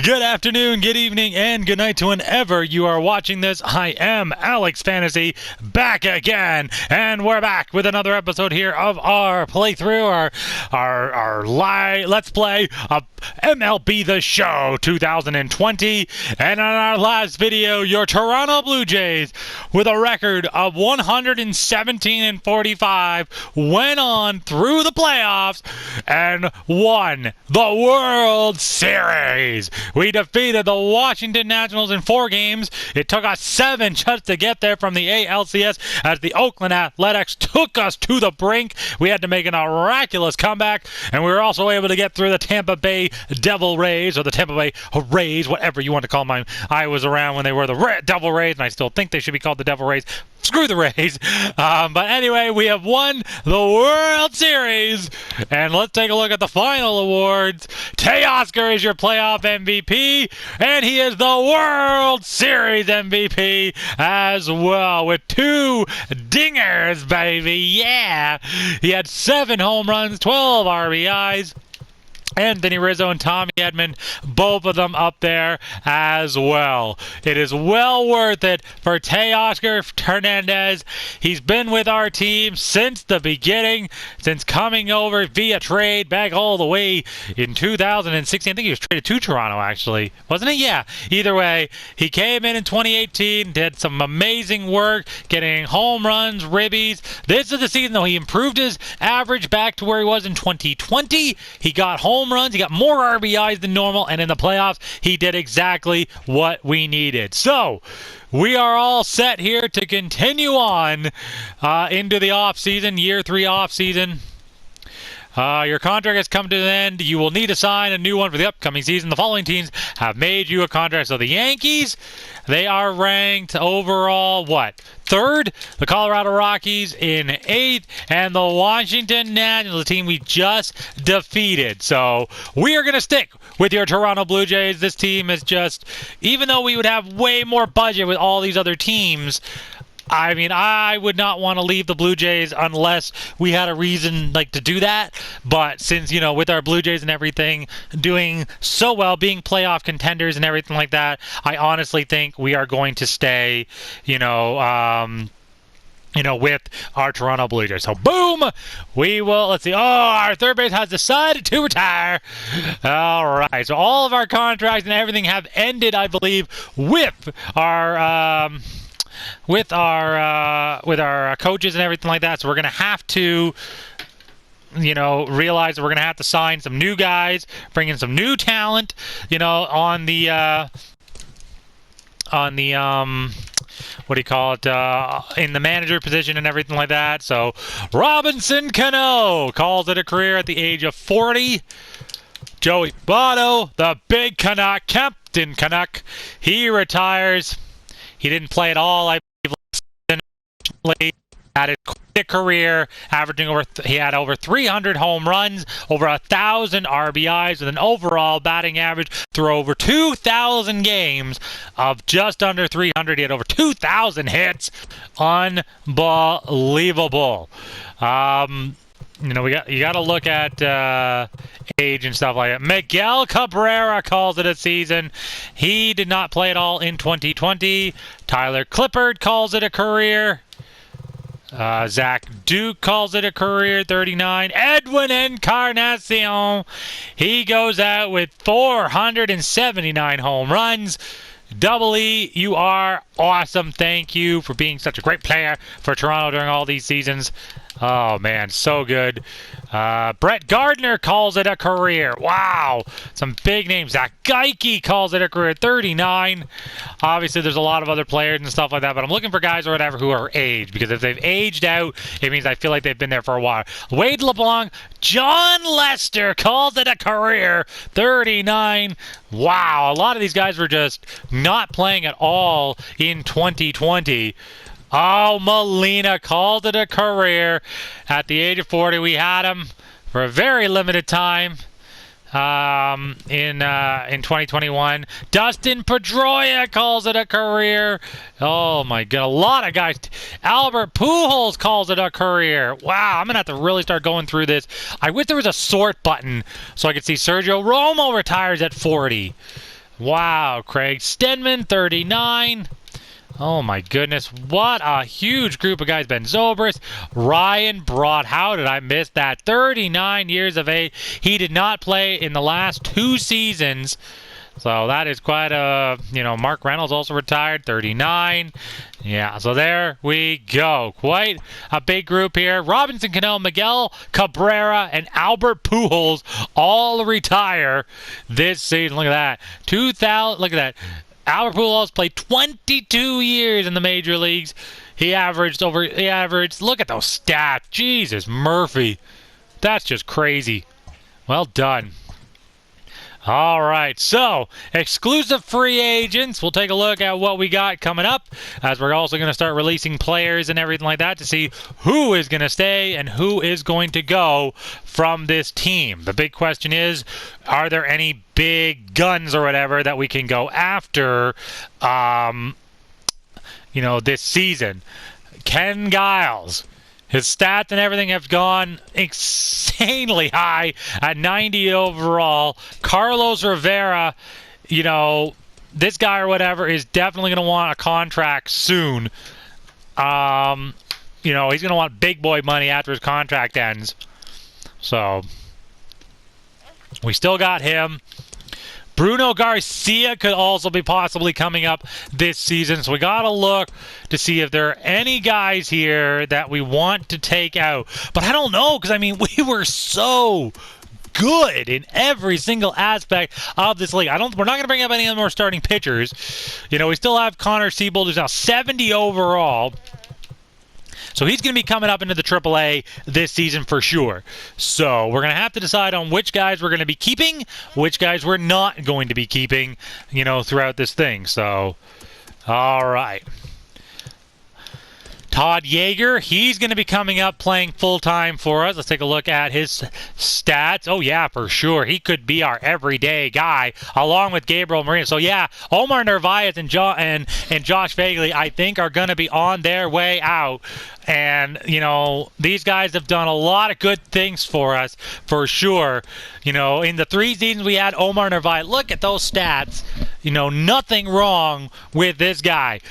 Good afternoon, good evening, and good night to whenever you are watching this. I am Alex Fantasy, back again, and we're back with another episode here of our playthrough, our Let's Play of MLB The Show 2020. And in our last video, your Toronto Blue Jays, with a record of 117-45, went on through the playoffs and won the World Series. We defeated the Washington Nationals in 4 games. It took us 7 just to get there from the ALCS as the Oakland Athletics took us to the brink. We had to make a miraculous comeback, and we were also able to get through the Tampa Bay Devil Rays, or the Tampa Bay Rays, whatever you want to call them. I was around when they were the Devil Rays, and I still think they should be called the Devil Rays. Screw the Rays. But anyway, we have won the World Series. And let's take a look at the final awards. Teoscar is your playoff MVP, and he is the World Series MVP as well, with 2 dingers, baby. Yeah. He had 7 home runs, 12 RBIs. Anthony Rizzo and Tommy Edmond, both of them up there as well. It is well worth it for Teoscar Hernandez. He's been with our team since the beginning, since coming over via trade back all the way in 2016. I think he was traded to Toronto, actually. Wasn't it? Yeah. Either way, he came in 2018, did some amazing work, getting home runs, ribbies. This is the season, though, he improved his average back to where he was in 2020. He got home runs, he got more RBIs than normal, and in the playoffs, he did exactly what we needed. So, we are all set here to continue on into the offseason, year 3 offseason. Your contract has come to an end. You will need to sign a new one for the upcoming season. The following teams have made you a contract. So the Yankees, they are ranked overall, what? 3rd? The Colorado Rockies in 8th. And the Washington Nationals, the team we just defeated. So we are going to stick with your Toronto Blue Jays. This team is just, even though we would have way more budget with all these other teams, I mean, I would not want to leave the Blue Jays unless we had a reason to do that. But since, with our Blue Jays and everything doing so well, being playoff contenders and everything like that, I honestly think we are going to stay, with our Toronto Blue Jays. So, boom! We will, let's see. Oh, our third base has decided to retire. All right. So, all of our contracts and everything have ended, I believe, with our coaches and everything like that. So we're going to have to, realize that we're going to have to sign some new guys, bring in some new talent, on the what do you call it, in the manager position and everything like that. So Robinson Cano calls it a career at the age of 40. Joey Votto, the big Canuck, Captain Canuck, he retires. He didn't play at all, I believe, had a quick career, averaging he had over 300 home runs, over 1,000 RBIs, with an overall batting average through over 2,000 games of just under 300. He had over 2,000 hits. Unbelievable. You got to look at age and stuff like that. Miguel Cabrera calls it a season. He did not play at all in 2020. Tyler Clippard calls it a career. Zach Duke calls it a career, 39. Edwin Encarnacion, he goes out with 479 home runs. Double E, you are awesome. Thank you for being such a great player for Toronto during all these seasons. Oh, man, so good. Brett Gardner calls it a career. Wow. Some big names. Zach Geike calls it a career, 39. Obviously, there's a lot of other players and stuff like that, but I'm looking for guys or whatever who are aged, because if they've aged out, it means I feel like they've been there for a while. Wade LeBlanc, John Lester calls it a career, 39. Wow. A lot of these guys were just not playing at all in 2020. Oh, Molina called it a career at the age of 40. We had him for a very limited time in 2021. Dustin Pedroia calls it a career. Oh, my God. A lot of guys. Albert Pujols calls it a career. Wow, I'm going to have to really start going through this. I wish there was a sort button so I could see Sergio Romo retires at 40. Wow, Craig Stenman, 39. Oh my goodness, what a huge group of guys. Ben Zobrist, Ryan Broad. How did I miss that? 39 years of age. He did not play in the last 2 seasons. So that is quite a, Mark Reynolds also retired, 39. Yeah, so there we go. Quite a big group here. Robinson Cano, Miguel Cabrera, and Albert Pujols all retire this season. Look at that. 2000, look at that. Albert Pujols played 22 years in the major leagues. He averaged, look at those stats. Jesus, Murphy. That's just crazy. Well done. All right, so exclusive free agents. We'll take a look at what we got coming up, as we're also going to start releasing players and everything like that to see who is going to stay and who is going to go from this team. The big question is, are there any big guns or whatever that we can go after, this season? Ken Giles. His stats and everything have gone insanely high at 90 overall. Carlos Rivera, this guy or whatever is definitely going to want a contract soon. He's going to want big boy money after his contract ends. So, we still got him. Bruno Garcia could also be possibly coming up this season. So we got to look to see if there are any guys here that we want to take out. But I don't know, because, we were so good in every single aspect of this league. We're not going to bring up any more starting pitchers. We still have Connor Siebold, who's now 70 overall. So he's going to be coming up into the AAA this season for sure. So we're going to have to decide on which guys we're going to be keeping, which guys we're not going to be keeping, throughout this thing. So, all right. Todd Yeager, he's going to be coming up playing full-time for us. Let's take a look at his stats. Oh, yeah, for sure. He could be our everyday guy, along with Gabriel Marino. So, yeah, Omar Narvaez and Josh Bailey, I think, are going to be on their way out. And, these guys have done a lot of good things for us, for sure. In the 3 seasons we had Omar Narvaez, look at those stats. Nothing wrong with this guy.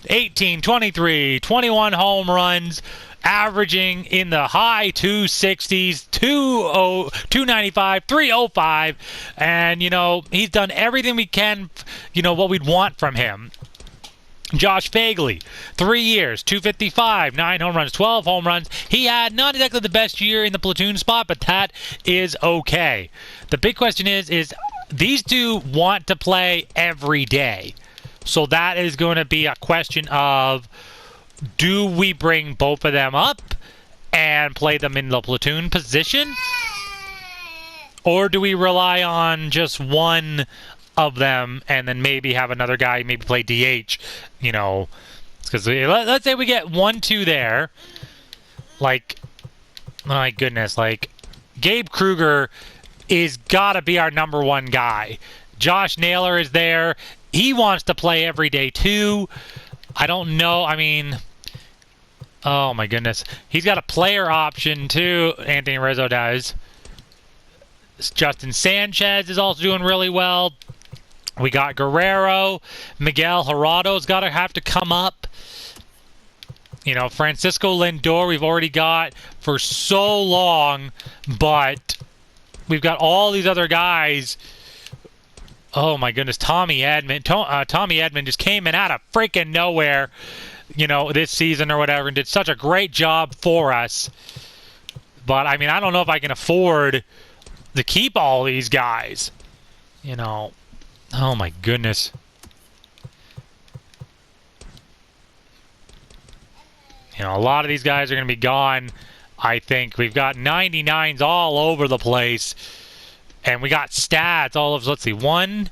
18, 23, 21 home runs, averaging in the high 260s, 295, 305. And, he's done everything we can, what we'd want from him. Josh Bailey, 3 years, 255, 9 home runs, 12 home runs. He had not exactly the best year in the platoon spot, but that is okay. The big question is these two want to play every day. So that is going to be a question of, do we bring both of them up and play them in the platoon position? Or do we rely on just one of them and then maybe have another guy maybe play DH? Because let's say we get 1-2 there. My goodness, Gabe Kruger is got to be our number 1 guy. Josh Naylor is there. He wants to play every day too. I don't know. Oh my goodness. He's got a player option too, Anthony Rizzo does. Justin Sanchez is also doing really well. We got Guerrero. Miguel Gerardo's got to have to come up. Francisco Lindor we've already got for so long, but we've got all these other guys. Oh my goodness, Tommy Edmond. Tommy Edmond just came in out of freaking nowhere, this season or whatever, and did such a great job for us. But I don't know if I can afford to keep all these guys. Oh my goodness. A lot of these guys are going to be gone, I think. We've got 99s all over the place. And we got stats all of, let's see, 1,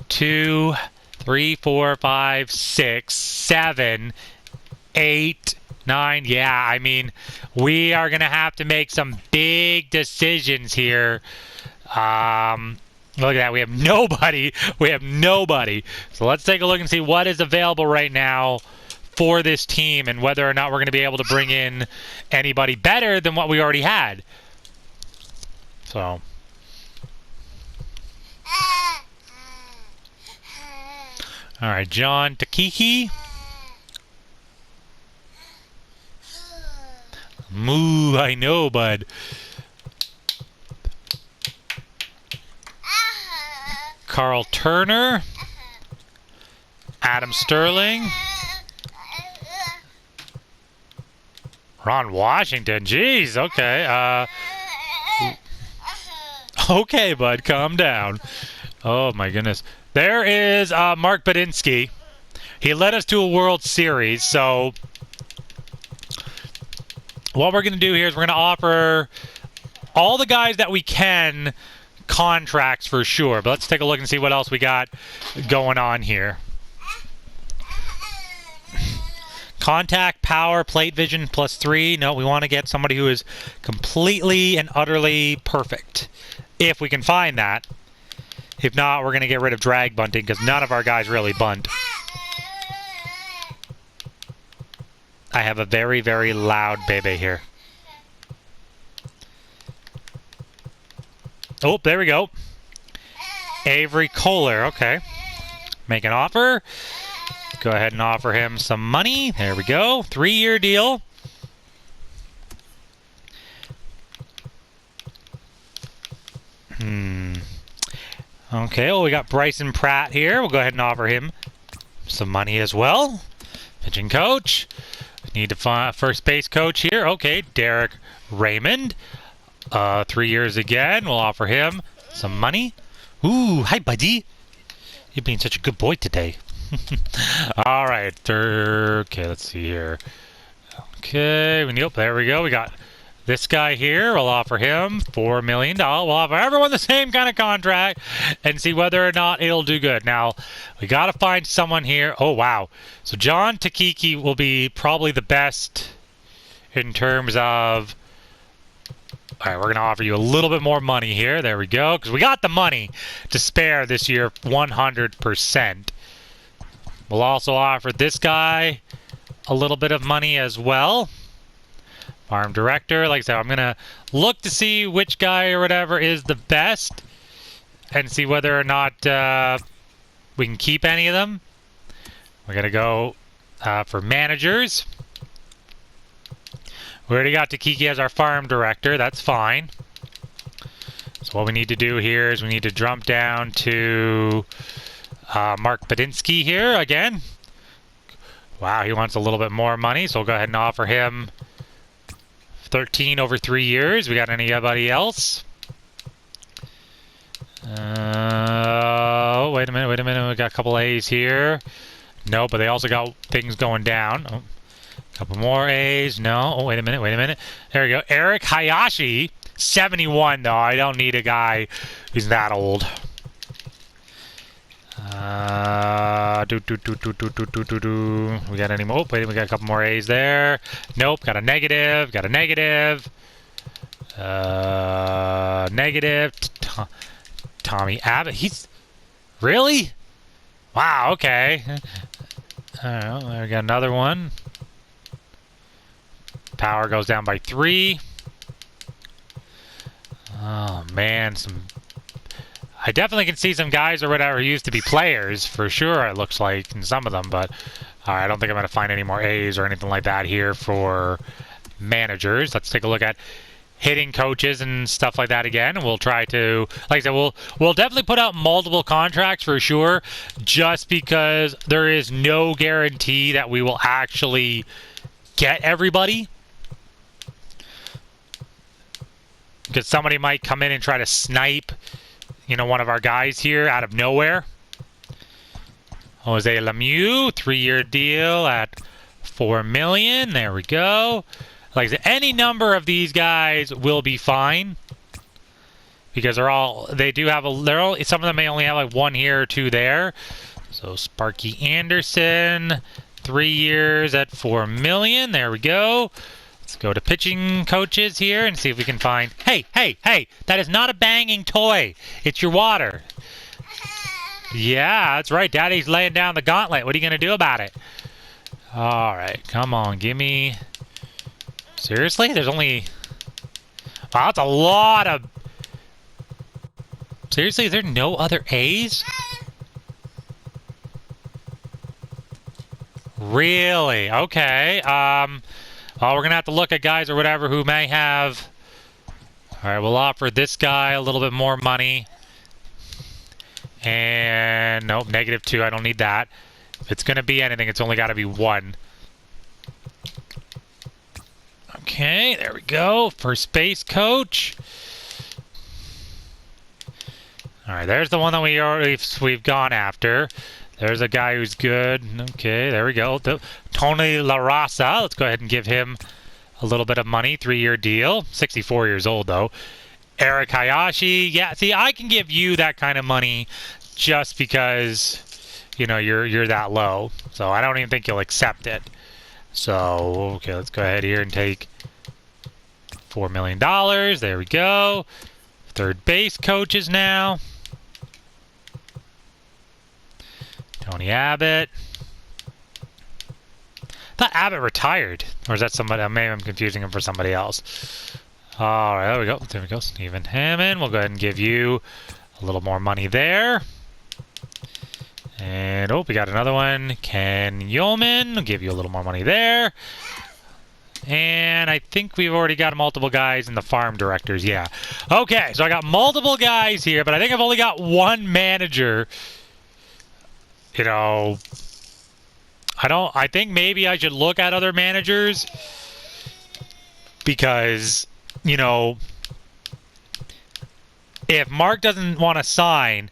2, 3, 4, 5, 6, 7, 8, 9. Yeah, we are going to have to make some big decisions here. Look at that. We have nobody. So let's take a look and see what is available right now for this team and whether or not we're going to be able to bring in anybody better than what we already had. So... All right, John Takiki. Moo, I know, bud. Carl Turner. Adam Sterling. Ron Washington. Jeez, okay. Okay, bud, calm down. Oh, my goodness. There is Mark Badinsky. He led us to a World Series, so what we're going to do here is we're going to offer all the guys that we can contracts for sure. But let's take a look and see what else we got going on here. Contact, power, plate vision, +3. No, we want to get somebody who is completely and utterly perfect. If we can find that. If not, we're going to get rid of drag bunting because none of our guys really bunt. I have a very, very loud baby here. Oh, there we go. Avery Kohler, okay. Make an offer. Go ahead and offer him some money. There we go. 3-year deal. Okay, well, we got Bryson Pratt here. We'll go ahead and offer him some money as well. Pitching coach. We need to find first base coach here. Okay, Derek Raymond. 3 years again. We'll offer him some money. Ooh, hi, buddy. You're being such a good boy today. All right. Okay, let's see here. Okay, yep, there we go. We got this guy here. We'll offer him $4 million. We'll offer everyone the same kind of contract and see whether or not it'll do good. Now, we got to find someone here. Oh, wow. So John Takiki will be probably the best in terms of... All right, we're going to offer you a little bit more money here. There we go. Because we got the money to spare this year 100%. We'll also offer this guy a little bit of money as well. Farm director. Like I said, I'm going to look to see which guy or whatever is the best and see whether or not we can keep any of them. We're going to go for managers. We already got Takiki as our farm director. That's fine. So what we need to do here is we need to jump down to Mark Badinsky here again. Wow, he wants a little bit more money, so we'll go ahead and offer him 13 over 3 years. We got anybody else? Oh, wait a minute. We got a couple A's here. No, but they also got things going down. Oh, a couple more A's. No. Oh, wait a minute. There we go. Eric Hayashi, 71, though. I don't need a guy who's that old. We got any more? Oh, wait, we got a couple more A's there. Nope, got a negative. Negative. Tommy Abbott. He's... Really? Wow, okay. Alright, there we got another one. Power goes down by 3. Oh, man, I definitely can see some guys or whatever who used to be players, for sure, it looks like, in some of them, but I don't think I'm going to find any more A's or anything like that here for managers. Let's take a look at hitting coaches and stuff like that again, and we'll try to, like I said, we'll definitely put out multiple contracts for sure, just because there is no guarantee that we will actually get everybody. Because somebody might come in and try to snipe, you know, one of our guys here out of nowhere. Jose Lemieux, 3-year deal at $4 million. There we go. Like I said, any number of these guys will be fine because they do have some of them may only have like 1 here or 2 there. So Sparky Anderson, 3 years at $4 million. There we go. Let's go to pitching coaches here and see if we can find... Hey, that is not a banging toy. It's your water. Yeah, that's right. Daddy's laying down the gauntlet. What are you going to do about it? All right, come on, give me... Seriously? There's only... Wow, that's a lot of... Seriously, is there no other A's? Really? Okay. Well, we're going to have to look at guys or whatever who may have... All right, we'll offer this guy a little bit more money. And nope, -2. I don't need that. If it's going to be anything, it's only got to be 1. Okay, there we go. First base coach. All right, there's the one that we've gone after. There's a guy who's good. Okay, there we go. Tony La Rasa. Let's go ahead and give him a little bit of money. 3-year deal. 64 years old, though. Eric Hayashi. Yeah, see, I can give you that kind of money just because, you know, you're that low. So I don't even think you'll accept it. So, okay, let's go ahead here and take $4 million. There we go. Third base coaches now. Tony Abbott. I thought Abbott retired. Or is that somebody? Maybe I'm confusing him for somebody else. Alright, there we go. There we go. Stephen Hammond. We'll go ahead and give you a little more money there. And, oh, we got another one. Ken Yeoman. We'll give you a little more money there. And I think we've already got multiple guys in the farm directors. Yeah. Okay, so I got multiple guys here, but I think I've only got one manager. You know, I think maybe I should look at other managers because, you know, if Mark doesn't want to sign,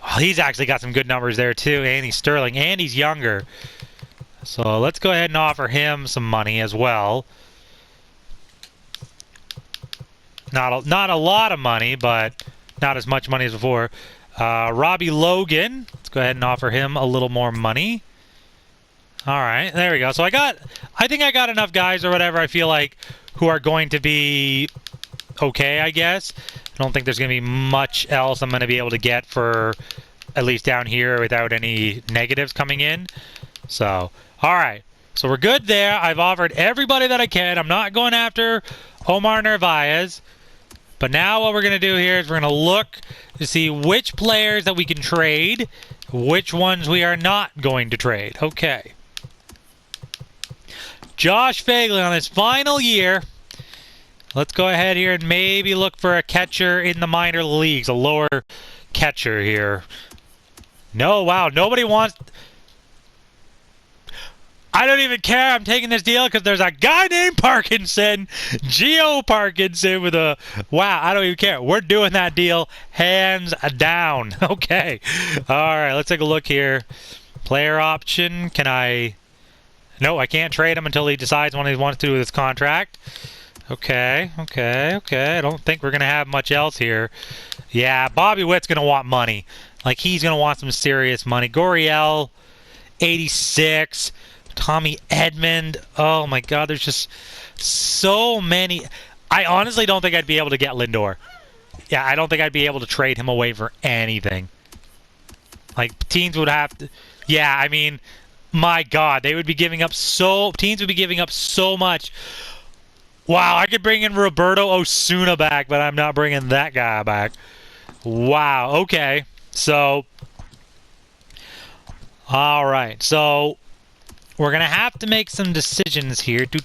well, he's actually got some good numbers there too. Andy Sterling, and he's younger. So let's go ahead and offer him some money as well. Not a lot of money, but not as much money as before. Robbie Logan. Let's go ahead and offer him a little more money. All right, there we go. So I think I got enough guys or whatever I feel like who are going to be okay, I guess. I don't think there's going to be much else I'm going to be able to get for at least down here without any negatives coming in. So, all right. So we're good there. I've offered everybody that I can. I'm not going after Omar Narvaez. But now what we're going to do here is we're going to look to see which players that we can trade, which ones we are not going to trade. Okay. Josh Fagley on his final year. Let's go ahead here and maybe look for a catcher in the minor leagues, a lower catcher here. No, wow, nobody wants... I don't even care. I'm taking this deal because there's a guy named Parkinson, Geo Parkinson, with a... Wow, I don't even care. We're doing that deal hands down. Okay. All right, let's take a look here. Player option. Can I... No, I can't trade him until he decides what he wants to do with his contract. Okay. I don't think we're going to have much else here. Yeah, Bobby Witt's going to want money. Like, he's going to want some serious money. Goriel, 86... Tommy Edmond. Oh my God, there's just so many. I honestly don't think I'd be able to get Lindor. Yeah, I don't think I'd be able to trade him away for anything. Like, teams would have to... Yeah, I mean, my God, they would be giving up so... Teams would be giving up so much. Wow, I could bring in Roberto Osuna back, but I'm not bringing that guy back. Wow, okay. So... All right, so... We're going to have to make some decisions here. I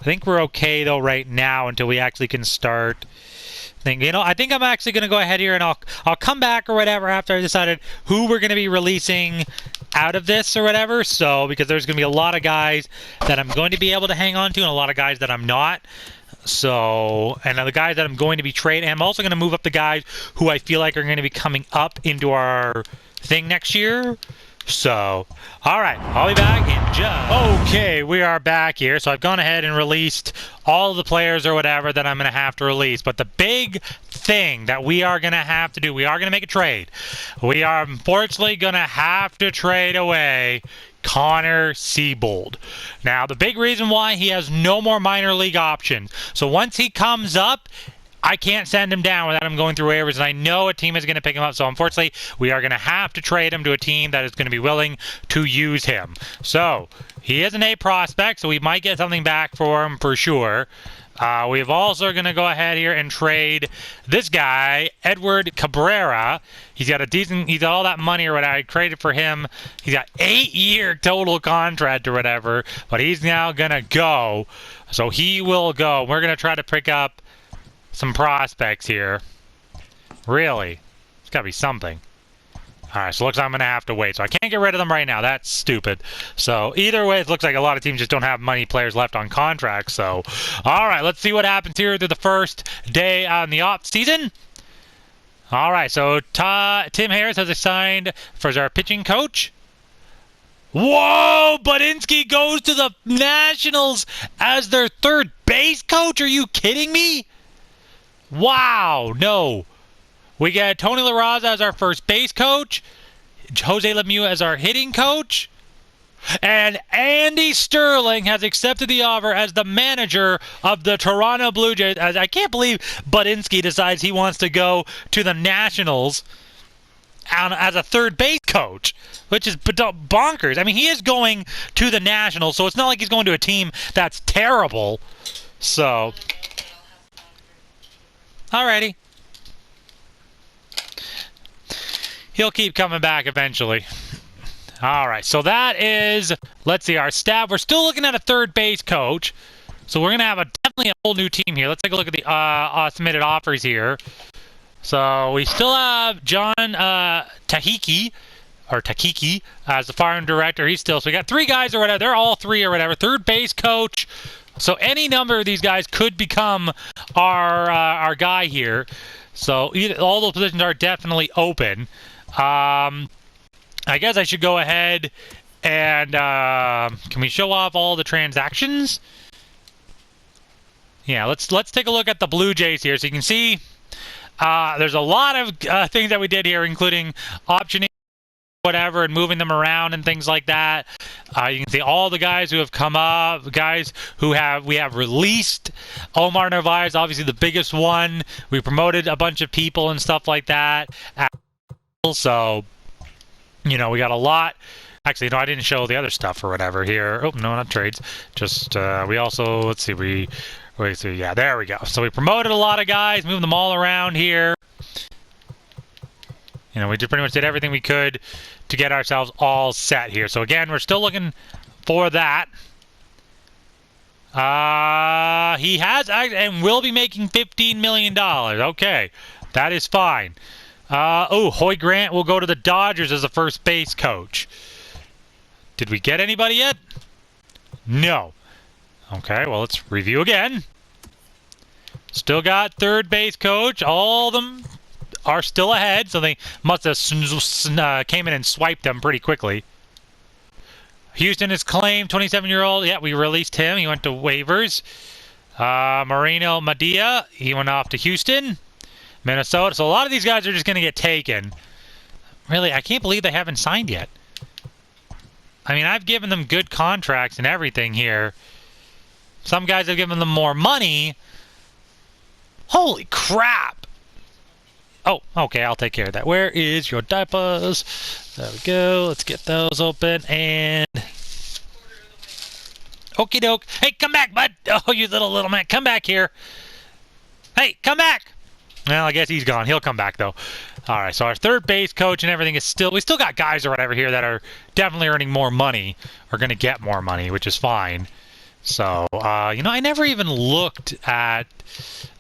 think we're okay, though, right now until we actually can start. You know, I think I'm actually going to go ahead here and I'll come back or whatever after I decided who we're going to be releasing out of this or whatever. So, because there's going to be a lot of guys that I'm going to be able to hang on to and a lot of guys that I'm not. So, and the guys that I'm going to be trading. I'm also going to move up the guys who I feel like are going to be coming up into our thing next year. So, all right, I'll be back in just... Okay, we are back here. So I've gone ahead and released all of the players or whatever that I'm going to have to release. But the big thing that we are going to have to do, we are going to make a trade. We are unfortunately going to have to trade away Connor Siebold. Now, the big reason why he has no more minor league options. So once he comes up, I can't send him down without him going through waivers, and I know a team is going to pick him up. So unfortunately, we are going to have to trade him to a team that is going to be willing to use him. So he is an A prospect, so we might get something back for him for sure. We've also going to go ahead here and trade this guy, Edward Cabrera. He's got all that money or whatever I traded for him. He's got 8-year total contract or whatever, but he's now going to go. So he will go. We're going to try to pick up some prospects here. Really? It's got to be something. All right, so it looks like I'm going to have to wait. So I can't get rid of them right now. That's stupid. So either way, it looks like a lot of teams just don't have many players left on contracts. So, all right, let's see what happens here through the first day on the off season. All right, so Tim Harris has assigned for our pitching coach. Whoa! Budinsky goes to the Nationals as their third base coach. Are you kidding me? Wow, no. We get Tony La Raza as our first base coach, Jose Lemieux as our hitting coach, and Andy Sterling has accepted the offer as the manager of the Toronto Blue Jays. I can't believe Budinsky decides he wants to go to the Nationals as a third base coach, which is bonkers. I mean, he is going to the Nationals, so it's not like he's going to a team that's terrible. So, alrighty. He'll keep coming back eventually. All right, so that is, let's see, our staff. We're still looking at a third base coach. So we're going to have definitely a whole new team here. Let's take a look at the submitted offers here. So we still have John Tahiki as the farm director. So we got 3 guys or whatever. They're all 3 or whatever. Third base coach. So any number of these guys could become our guy here. So all those positions are definitely open. I guess I should go ahead and can we show off all the transactions? Yeah, let's take a look at the Blue Jays here. So you can see there's a lot of things that we did here, including optioning whatever and moving them around and things like that. You can see all the guys who have come up, guys who we have released. Omar Narvaez, obviously the biggest one. We promoted a bunch of people and stuff like that. So, we got a lot. Actually, no, I didn't show the other stuff or whatever here. Oh, no, not trades. Just, we also, let's see, yeah, there we go. So we promoted a lot of guys, moved them all around here. We pretty much did everything we could to get ourselves all set here. So again, we're still looking for that. He has and will be making $15 million. Okay, that is fine. Hoy Grant will go to the Dodgers as the first base coach. Did we get anybody yet? No. Okay, well, let's review again. Still got third base coach. All of them are still ahead, so they must have came in and swiped them pretty quickly. Houston has claimed 27-year-old. Yeah, we released him. He went to waivers. Marino Madia, he went off to Houston. Minnesota. So a lot of these guys are just going to get taken. Really, I can't believe they haven't signed yet. I mean, I've given them good contracts and everything here. Some guys have given them more money. Holy crap! Oh, okay, I'll take care of that. Where is your diapers? There we go. Let's get those open and... Okie doke. Hey, come back, bud! Oh, you little man. Come back here. Hey, come back! Well, I guess he's gone. He'll come back, though. All right, so our third base coach and everything is still... We still got guys or whatever here that are definitely earning more money, or going to get more money, which is fine. So, I never even looked at...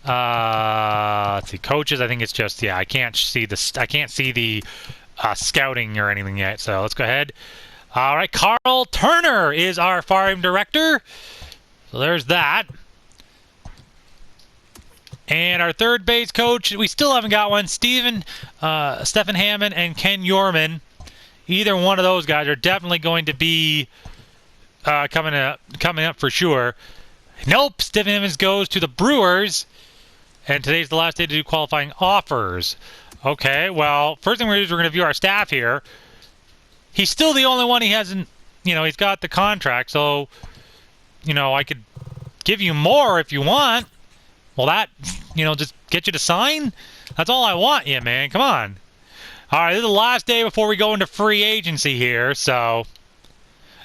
let's see, coaches. I think it's just... Yeah, I can't see the scouting or anything yet. So, let's go ahead. All right, Carl Turner is our farm director. So, there's that. And our third base coach, we still haven't got one. Stephen Hammond and Ken Yorman. Either one of those guys are definitely going to be coming up for sure. Nope, Stephen Hammond goes to the Brewers. And today's the last day to do qualifying offers. Okay, well, first thing we're going to do is we're going to view our staff here. He's still the only one he hasn't, he's got the contract. So, I could give you more if you want. Will that, just get you to sign? That's all I want, yeah, man. Come on. All right, this is the last day before we go into free agency here, so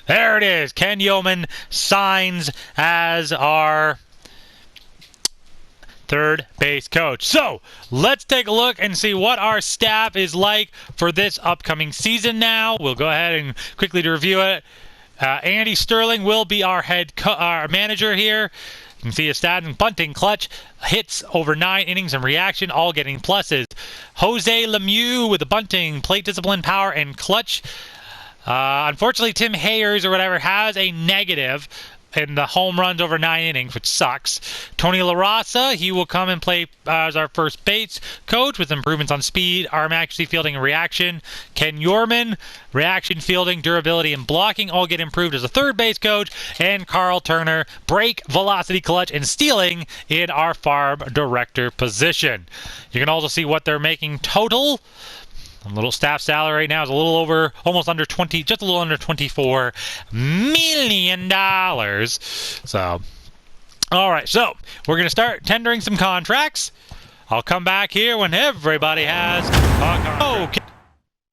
there it is. Ken Yeoman signs as our third base coach. So let's take a look and see what our staff is like for this upcoming season now. We'll go ahead and quickly review it. Andy Sterling will be our our manager here. You can see his stats and bunting, clutch, hits over 9 innings and reaction, all getting pluses. Jose Lemieux with the bunting, plate discipline, power, and clutch. Unfortunately, Tim Hayers or whatever has a negative in the home runs over 9 innings, which sucks. Tony Rasa, he will come and play as our first base coach with improvements on speed, arm accuracy, fielding, and reaction. Ken Yorman, reaction, fielding, durability, and blocking all get improved as a third base coach. And Carl Turner, break, velocity, clutch, and stealing in our farm director position. You can also see what they're making total. A little staff salary right now is a little over, almost under 20, just a little under $24 million. So, all right, so we're going to start tendering some contracts. I'll come back here when everybody has a contract. Okay.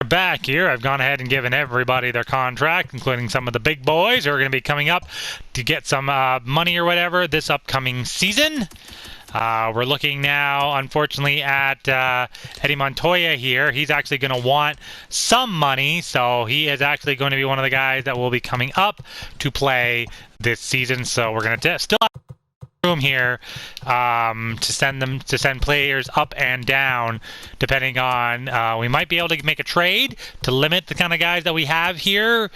Back here, I've gone ahead and given everybody their contract, including some of the big boys who are going to be coming up to get some money or whatever this upcoming season. We're looking now, unfortunately, at Eddie Montoya here. He's actually going to want some money, so he is actually going to be one of the guys that will be coming up to play this season. So we're going to still have room here to send players up and down, depending on we might be able to make a trade to limit the kind of guys that we have here.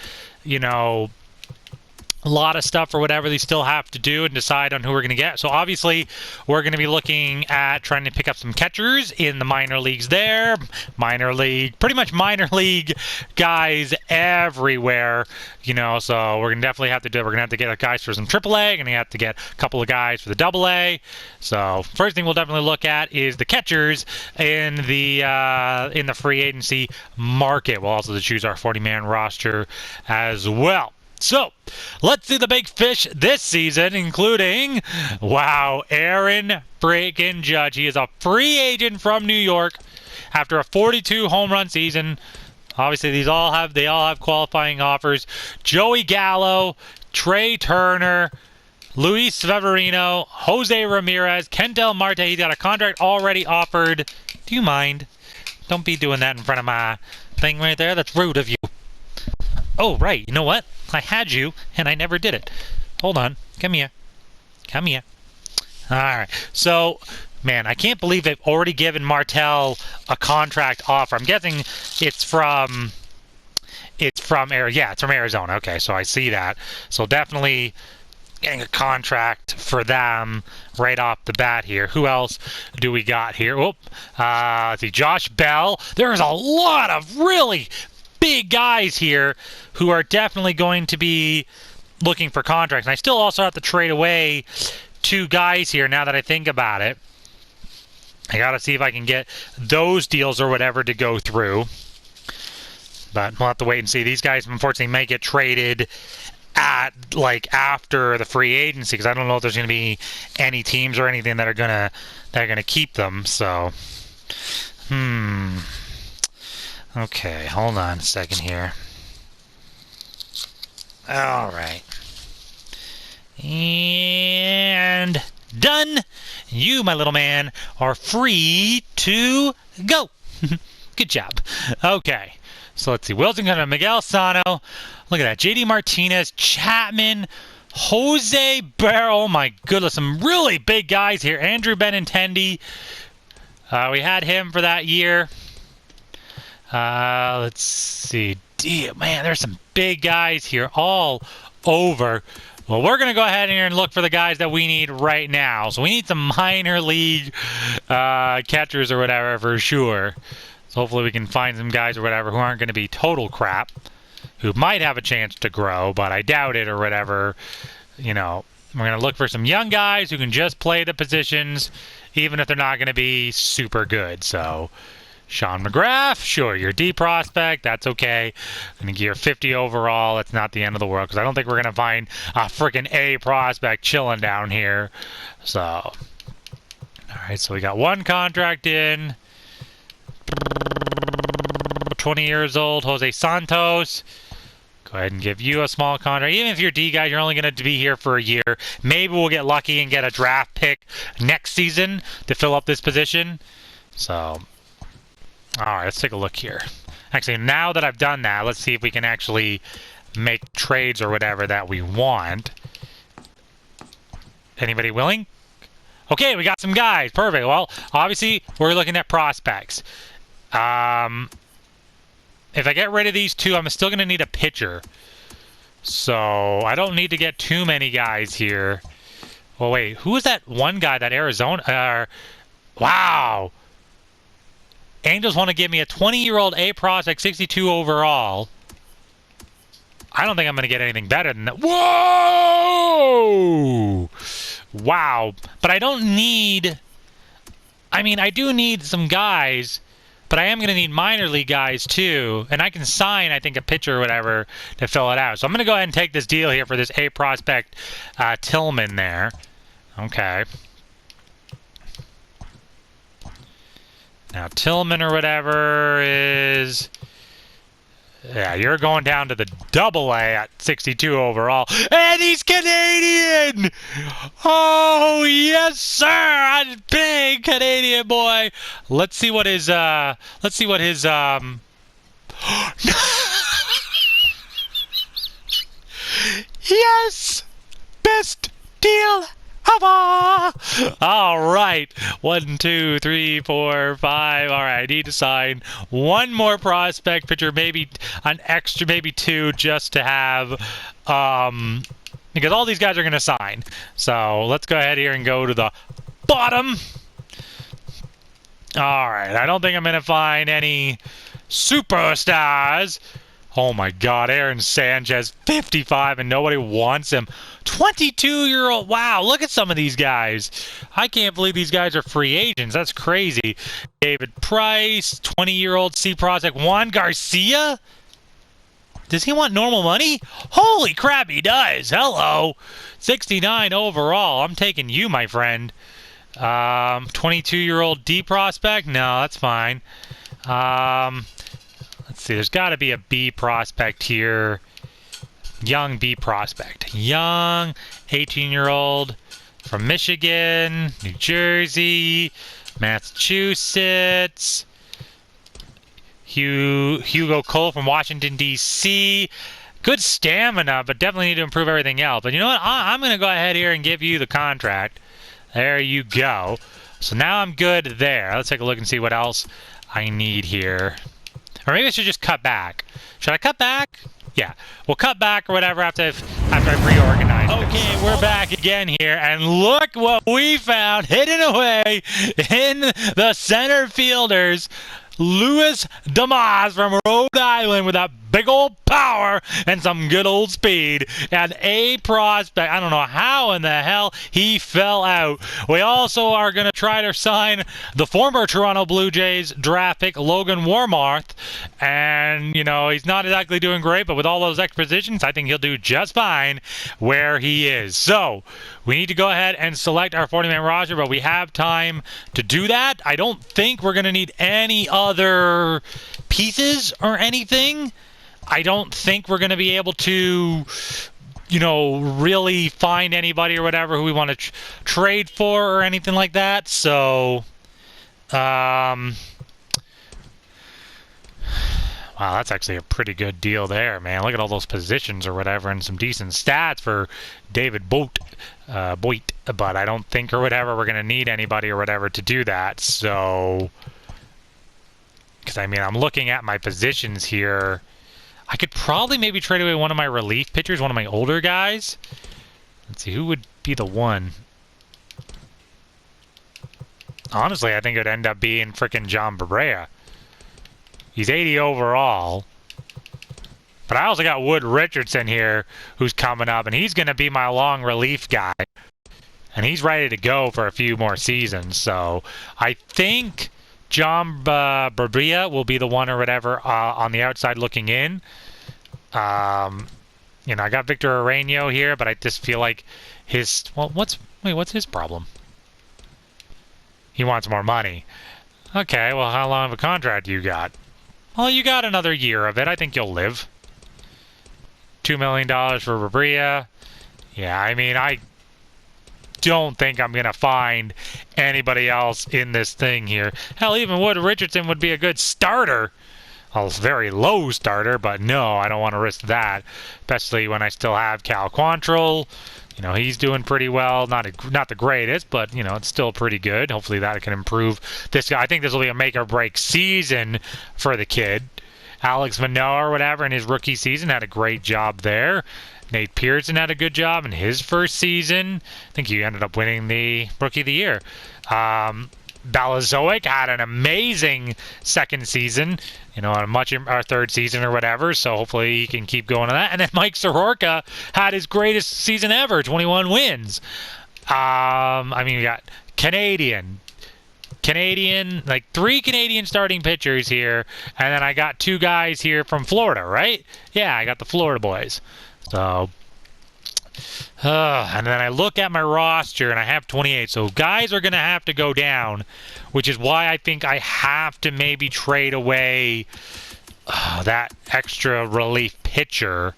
A lot of stuff or whatever they still have to do and decide on who we're going to get. So obviously we're going to be looking at trying to pick up some catchers in the minor leagues there. Pretty much minor league guys everywhere, so we're going to definitely have to we're going to have to get guys for some AAA, going to have to get a couple of guys for the AA. So first thing we'll definitely look at is the catchers in the free agency market. We'll also choose our 40-man roster as well. So, let's see the big fish this season, including, Aaron freaking Judge. He is a free agent from New York after a 42 home run season. Obviously, they all have qualifying offers. Joey Gallo, Trey Turner, Luis Severino, Jose Ramirez, Kendall Marte. He's got a contract already offered. Do you mind? Don't be doing that in front of my thing right there. That's rude of you. Oh, right. You know what? I had you, and I never did it. Hold on. Come here. All right. So, man, I can't believe they've already given Martel a contract offer. I'm guessing it's from Arizona. Okay, so I see that. So definitely getting a contract for them right off the bat here. Who else do we got here? Let's see. Josh Bell. There's a lot of really big guys here who are definitely going to be looking for contracts. And I still also have to trade away 2 guys here now that I think about it. I got to see if I can get those deals or whatever to go through. But we'll have to wait and see. These guys, unfortunately, may get traded at after the free agency, because I don't know if there's going to be any teams or anything that are gonna keep them. So, Okay, hold on a second here. All right. And done. You, my little man, are free to go. Good job. Okay. So let's see. Wilson got a Miguel Sano. Look at that. JD Martinez, Chapman, Jose Barrel. Oh my goodness. Some really big guys here. Andrew Benintendi. We had him for that year. Let's see. Man, there's some big guys here all over. Well, we're going to go ahead here and look for the guys that we need right now. So we need some minor league catchers or whatever for sure. So hopefully we can find some guys or whatever who aren't going to be total crap, who might have a chance to grow, but I doubt it or whatever. We're going to look for some young guys who can just play the positions, even if they're not going to be super good. So Sean McGrath, sure, you're a D prospect. That's okay. Going to give you 50 overall. That's not the end of the world, because I don't think we're going to find a freaking A prospect chilling down here. So, All right, so we got one contract in. 20 years old, Jose Santos. Go ahead and give you a small contract. Even if you're D guy, you're only going to be here for a year. Maybe we'll get lucky and get a draft pick next season to fill up this position. So, all right, let's take a look here. Actually, now that I've done that, let's see if we can actually make trades or whatever that we want. Anybody willing? Okay, we got some guys. Perfect. Well, obviously, we're looking at prospects. If I get rid of these two, I'm still going to need a pitcher. So, I don't need to get too many guys here. Well, wait. Who is that one guy, that Arizona? Wow. Angels want to give me a 20-year-old A prospect, 62 overall. I don't think I'm going to get anything better than that. Whoa! Wow. But I don't need... I mean, I do need some guys... But I am going to need minor league guys, too. And I can sign, I think, a pitcher or whatever to fill it out. So I'm going to go ahead and take this deal here for this A prospect Tillman there. Okay. Now, Tillman or whatever is... Yeah, you're going down to the double A at 62 overall. And he's Canadian! Oh, yes, sir! A big Canadian boy! Let's see what his, Yes! Best deal ever! Alright. 1, 2, 3, 4, 5. Alright, I need to sign one more prospect pitcher, maybe an extra, maybe two, just to have, because all these guys are going to sign. So, let's go ahead here and go to the bottom. Alright, I don't think I'm going to find any superstars. Oh my God, Aaron Sanchez, 55, and nobody wants him. 22-year-old, wow, look at some of these guys. I can't believe these guys are free agents. That's crazy. David Price, 20-year-old C prospect. Juan Garcia? Does he want normal money? Holy crap, he does. Hello. 69 overall. I'm taking you, my friend. 22-year-old D prospect? No, that's fine. Let's see, there's got to be a B prospect here. Young B prospect. Young, 18-year-old from Michigan, New Jersey, Massachusetts. Hugo Cole from Washington, D.C. Good stamina, but definitely need to improve everything else. But you know what? I'm going to go ahead here and give you the contract. There you go. So now I'm good there. Let's take a look and see what else I need here. Or maybe I should just cut back. Should I cut back? Yeah. We'll cut back or whatever after I've reorganized. Okay, we're back again here. And look what we found hidden away in the center fielders. Louis Damas from Rhode Island with that big old power and some good old speed. And A prospect, I don't know how in the hell he fell out. We also are going to try to sign the former Toronto Blue Jays draft pick, Logan Warmarth. And, you know, he's not exactly doing great, but with all those extra positions, I think he'll do just fine where he is. So, we need to go ahead and select our 40-man roster, but we have time to do that. I don't think we're going to need any other pieces or anything. I don't think we're going to be able to, you know, really find anybody or whatever who we want to trade for or anything like that. So, wow, that's actually a pretty good deal there, man. Look at all those positions or whatever and some decent stats for David Boit. But I don't think or whatever we're going to need anybody or whatever to do that. So, because I mean, I'm looking at my positions here. I could probably maybe trade away one of my relief pitchers, one of my older guys. Let's see, who would be the one? Honestly, I think it would end up being frickin' John Brea. He's 80 overall. But I also got Wood Richardson here, who's coming up, and he's going to be my long relief guy. And he's ready to go for a few more seasons. So I think John Brea will be the one or whatever on the outside looking in. You know, I got Victor Arreño here, but I just feel like his... Well, what's his problem? He wants more money. Okay, well, how long of a contract do you got? Well, you got another year of it. I think you'll live. $2 million for Rabria. Yeah, I mean, I don't think I'm going to find anybody else in this thing here. Hell, even Wood Richardson would be a good starter. A very low starter, but no, I don't want to risk that. Especially when I still have Cal Quantrill. You know, he's doing pretty well. Not the greatest, but, you know, it's still pretty good. Hopefully that can improve this guy. I think this will be a make-or-break season for the kid. Alex Manoah or whatever in his rookie season had a great job there. Nate Pearson had a good job in his first season. I think he ended up winning the Rookie of the Year. Balazovic had an amazing second season, you know, our third season or whatever, so hopefully he can keep going on that. And then Mike Soroka had his greatest season ever, 21 wins. I mean, we got Canadian, like 3 Canadian starting pitchers here, and then I got 2 guys here from Florida, right? Yeah, I got the Florida boys. So, and then I look at my roster, and I have 28. So guys are going to have to go down, which is why I think I have to maybe trade away that extra relief pitcher.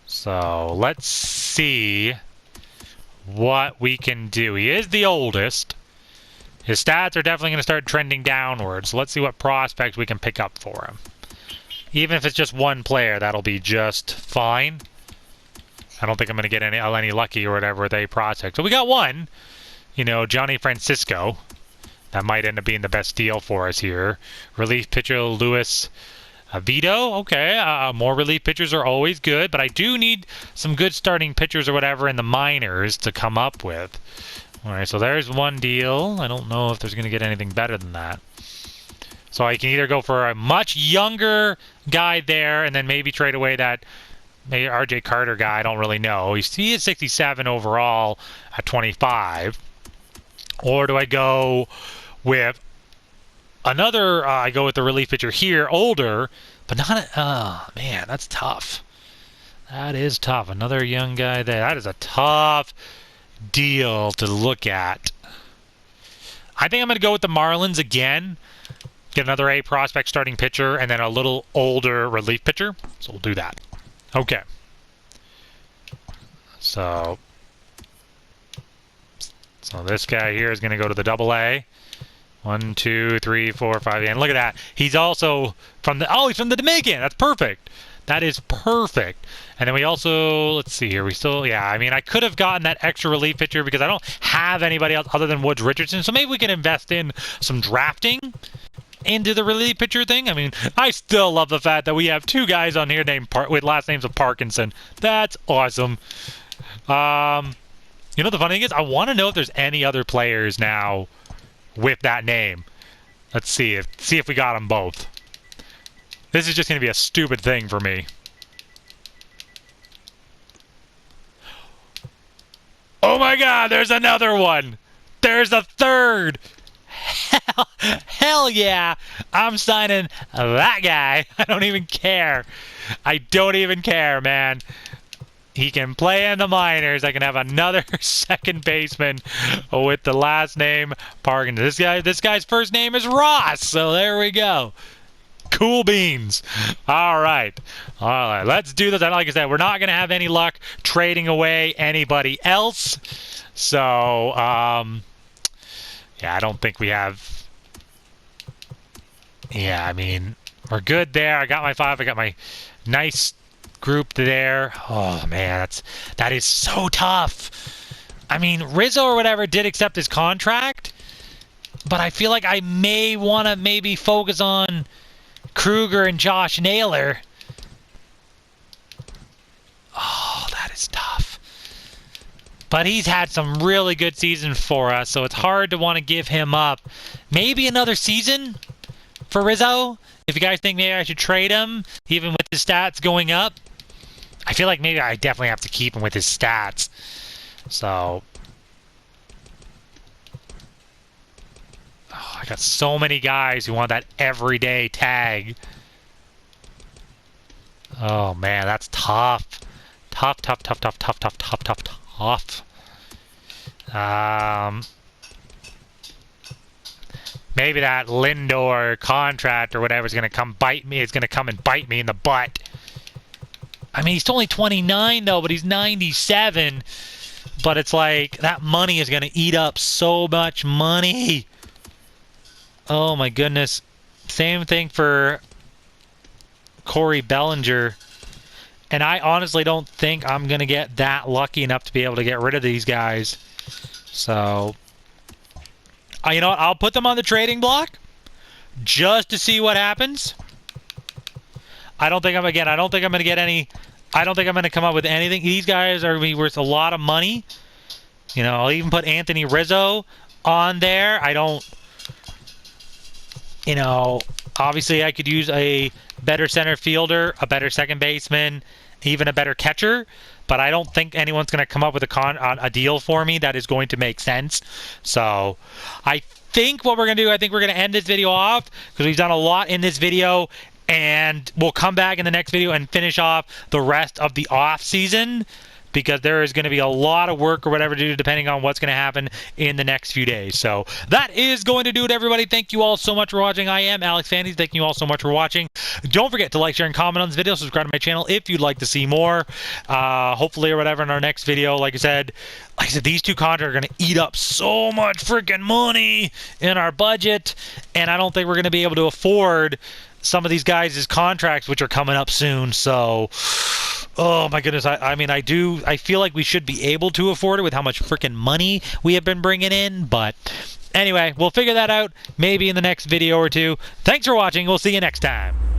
So let's see what we can do. He is the oldest. His stats are definitely going to start trending downwards. So let's see what prospects we can pick up for him. Even if it's just one player, that'll be just fine. I don't think I'm going to get any lucky or whatever with a prospect. So we got one, you know, Johnny Francisco. That might end up being the best deal for us here. Relief pitcher Luis Vito. Okay, more relief pitchers are always good, but I do need some good starting pitchers or whatever in the minors to come up with. All right, so there's one deal. I don't know if there's going to get anything better than that. So I can either go for a much younger guy there and then maybe trade away that maybe RJ Carter guy. I don't really know. He is 67 overall at 25. Or do I go with another, I go with the relief pitcher here, older, but not, oh man, that's tough. That is tough. Another young guy there. That is a tough deal to look at. I think I'm going to go with the Marlins again. Get another A prospect starting pitcher and then a little older relief pitcher. So we'll do that. Okay. So this guy here is going to go to the AA. 1, 2, 3, 4, 5. And look at that. He's also from the, he's from the Dominican. That's perfect. That is perfect. And then we also, let's see here. We still, yeah, I mean, I could have gotten that extra relief pitcher because I don't have anybody else other than Woods Richardson. So maybe we can invest in some drafting into the relief pitcher thing. I mean, I still love the fact that we have 2 guys on here named with last names of Parkinson. That's awesome. You know, the funny thing is, I want to know if there's any other players now with that name. Let's see if we got them both. This is just going to be a stupid thing for me. Oh my God, there's another one. There's a third. Hell yeah, I'm signing that guy. I don't even care. I don't even care, man. He can play in the minors. I can have another second baseman with the last name Parkinson. This guy's first name is Ross. So there we go. Cool beans. All right. Let's do this. And like I said, we're not going to have any luck trading away anybody else. So, yeah, I don't think we have. Yeah, I mean, we're good there. I got my 5. I got my nice group there. Oh man, that is so tough. I mean, Rizzo or whatever did accept his contract, but I feel like I may want to maybe focus on Kruger and Josh Naylor. Oh, that is tough. But he's had some really good seasons for us, so it's hard to want to give him up. Maybe another season for Rizzo. If you guys think maybe I should trade him, even with his stats going up. I feel like maybe I definitely have to keep him with his stats. So, I got so many guys who want that everyday tag. Oh man, that's tough. Tough. maybe that Lindor contract or whatever is going to come bite me. It's going to come and bite me in the butt. I mean, he's only 29 though, but he's 97. But it's like that money is going to eat up so much money. Oh my goodness. Same thing for Corey Bellinger. And I honestly don't think I'm going to get that lucky enough to be able to get rid of these guys. So, you know what? I'll put them on the trading block just to see what happens. I don't think I'm going to get any. I don't think I'm going to come up with anything. These guys are going to be worth a lot of money. You know, I'll even put Anthony Rizzo on there. I don't, you know, obviously I could use a better center fielder, a better second baseman, even a better catcher, but I don't think anyone's going to come up with a deal for me that is going to make sense. So I think what we're going to do, I think we're going to end this video off because we've done a lot in this video, and we'll come back in the next video and finish off the rest of the off season, because there is going to be a lot of work or whatever to do depending on what's going to happen in the next few days. So that is going to do it, everybody. Thank you all so much for watching. I am Alex Fannies. Thank you all so much for watching. Don't forget to like, share, and comment on this video. Subscribe to my channel if you'd like to see more. Hopefully or whatever in our next video. Like I said, these two contracts are going to eat up so much freaking money in our budget, and I don't think we're going to be able to afford some of these guys' contracts, which are coming up soon. So, oh my goodness, I feel like we should be able to afford it with how much freaking money we have been bringing in. But anyway, we'll figure that out maybe in the next video or two. Thanks for watching. We'll see you next time.